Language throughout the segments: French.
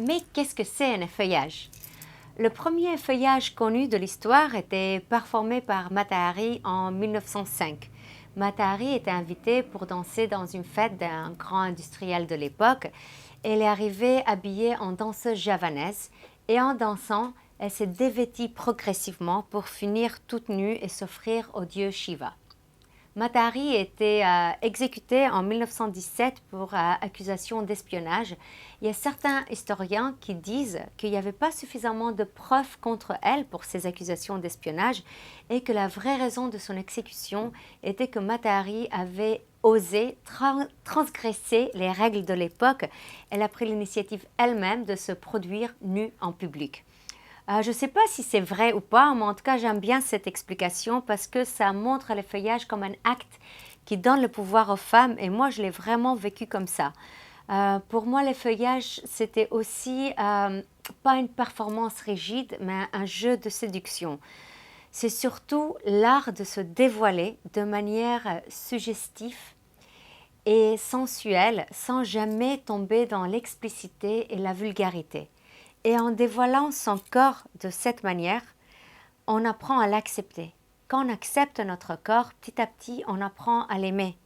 Mais qu'est-ce que c'est un effeuillage? Le premier effeuillage connu de l'histoire était performé par Mata Hari en 1905. Mata Hari était invitée pour danser dans une fête d'un grand industriel de l'époque. Elle est arrivée habillée en danseuse javanaise et en dansant, elle s'est dévêtie progressivement pour finir toute nue et s'offrir au dieu Shiva. Mata Hari a été exécutée en 1917 pour accusation d'espionnage. Il y a certains historiens qui disent qu'il n'y avait pas suffisamment de preuves contre elle pour ces accusations d'espionnage et que la vraie raison de son exécution était que Mata Hari avait osé transgresser les règles de l'époque. Elle a pris l'initiative elle-même de se produire nue en public. Je ne sais pas si c'est vrai ou pas, mais en tout cas, j'aime bien cette explication parce que ça montre le feuillage comme un acte qui donne le pouvoir aux femmes et moi, je l'ai vraiment vécu comme ça. Pour moi, le feuillage, c'était aussi pas une performance rigide, mais un jeu de séduction. C'est surtout l'art de se dévoiler de manière suggestive et sensuelle sans jamais tomber dans l'explicité et la vulgarité. Et en dévoilant son corps de cette manière, on apprend à l'accepter. Quand on accepte notre corps, petit à petit, on apprend à l'aimer.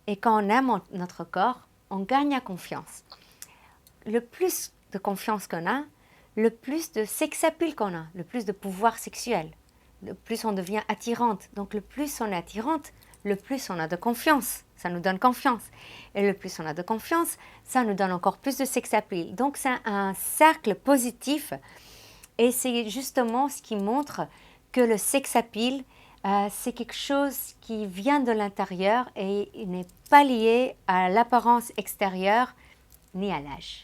Et quand on aime notre corps, on gagne en confiance. Le plus de confiance qu'on a, le plus de sex-appeal qu'on a, le plus de pouvoir sexuel, le plus on devient attirante. Donc le plus on est attirante, le plus on a de confiance. Ça nous donne confiance. Et le plus on a de confiance, ça nous donne encore plus de sex-appeal. Donc c'est un cercle positif et c'est justement ce qui montre que le sex-appeal, c'est quelque chose qui vient de l'intérieur et il n'est pas lié à l'apparence extérieure ni à l'âge.